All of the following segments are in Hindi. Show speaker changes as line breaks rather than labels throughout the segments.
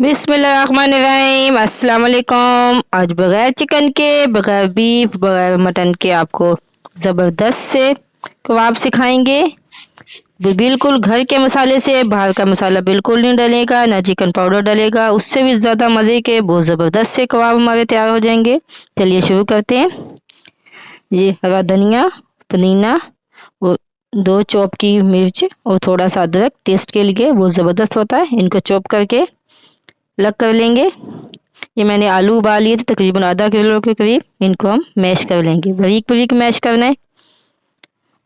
बिस्मिल्लाहिर्रहमानिर्रहीम। अस्सलाम वालेकुम। आज बगैर चिकन के, बगैर बीफ, बगैर मटन के आपको ज़बरदस्त से कबाब सिखाएंगे। बिल्कुल घर के मसाले से, बाहर का मसाला बिल्कुल नहीं डलेगा, ना चिकन पाउडर डलेगा। उससे भी ज़्यादा मज़े के बहुत ज़बरदस्त से कबाब हमारे तैयार हो जाएंगे। चलिए शुरू करते हैं। ये हरा धनिया, पुदीना और 2 चॉप की मिर्च और थोड़ा सा अदरक टेस्ट के लिए बहुत ज़बरदस्त होता है। इनको चॉप करके अलग कर लेंगे। ये मैंने आलू उबाल लिए थे तकरीबन आधा किलो के करीब। इनको हम मैश कर लेंगे, बारीक बारीक मैश करना है।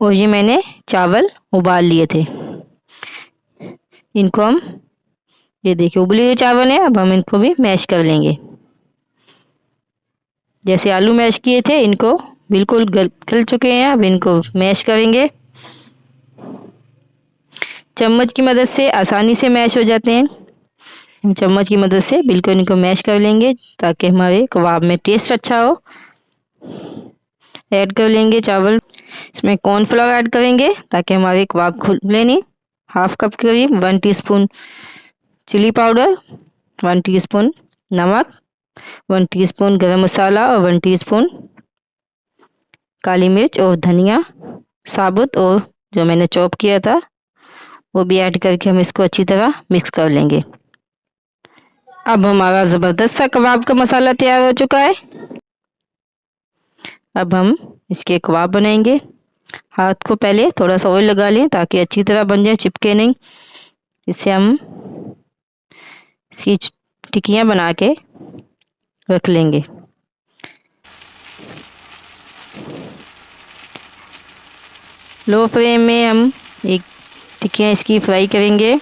और ये मैंने चावल उबाल लिए थे, इनको हम, ये देखिए उबले हुए चावल है। अब हम इनको भी मैश कर लेंगे। जैसे आलू मैश किए थे, इनको बिल्कुल गल चुके हैं। अब इनको मैश करेंगे। चम्मच की मदद से आसानी से मैश हो जाते हैं। चम्मच की मदद से बिल्कुल इनको मैश कर लेंगे ताकि हमारे कबाब में टेस्ट अच्छा हो। ऐड कर लेंगे चावल। इसमें कॉर्नफ्लावर ऐड करेंगे ताकि हमारे कबाब खुले नहीं। हाफ कप के करीब 1 टीस्पून चिली पाउडर, 1 टीस्पून नमक, 1 टीस्पून गरम मसाला और 1 टीस्पून काली मिर्च और धनिया साबुत और जो मैंने चॉप किया था वो भी ऐड करके हम इसको अच्छी तरह मिक्स कर लेंगे। अब हमारा ज़बरदस्त सा कबाब का मसाला तैयार हो चुका है। अब हम इसके कबाब बनाएंगे। हाथ को पहले थोड़ा सा ऑयल लगा लें ताकि अच्छी तरह बन जाए, चिपके नहीं। इससे हम इसकी टिक्कियाँ बना के रख लेंगे। लो फ्लेम में हम एक टिक्कियाँ इसकी फ्राई करेंगे।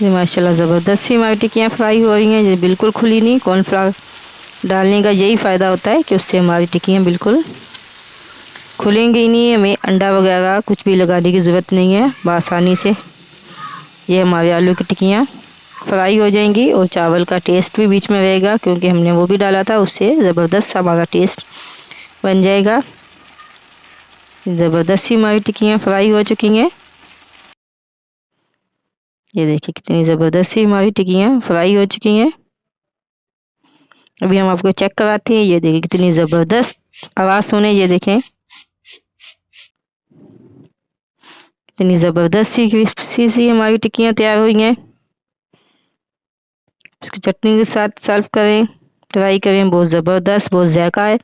ये माशाल्लाह ज़बरदस्त सी हमारी टिक्कियाँ फ्राई हो रही हैं। ये बिल्कुल खुली नहीं। कॉर्नफ्लावर डालने का यही फ़ायदा होता है कि उससे हमारी टिक्कियाँ बिल्कुल खुलेंगी ही नहीं। हमें अंडा वगैरह कुछ भी लगाने की ज़रूरत नहीं है। आसानी से ये हमारे आलू की टिक्कियाँ फ्राई हो जाएंगी और चावल का टेस्ट भी बीच में रहेगा क्योंकि हमने वो भी डाला था। उससे ज़बरदस्त हमारा टेस्ट बन जाएगा। ज़बरदस्त सी हमारी टिक्कियाँ फ्राई हो चुकी हैं। ये देखिए कितनी ज़बरदस्त सी हमारी टिक्कियाँ फ्राई हो चुकी हैं। अभी हम आपको चेक कराते हैं। ये देखिए कितनी ज़बरदस्त आवाज़ सुने। ये देखें कितनी ज़बरदस्त सी क्रिस्पी सी हमारी टिक्कियाँ तैयार हुई हैं। इसकी चटनी के साथ सर्व करें, ट्राई करें। बहुत ज़बरदस्त, बहुत जायका है,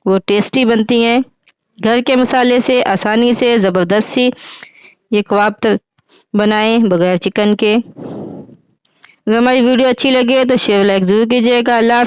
वो टेस्टी बनती हैं। घर के मसाले से आसानी से ज़बरदस्त सी ये कबाब बनाएं बगैर चिकन के। अगर हमारी वीडियो अच्छी लगे तो शेयर लाइक ज़रूर कीजिएगा। अल्लाह।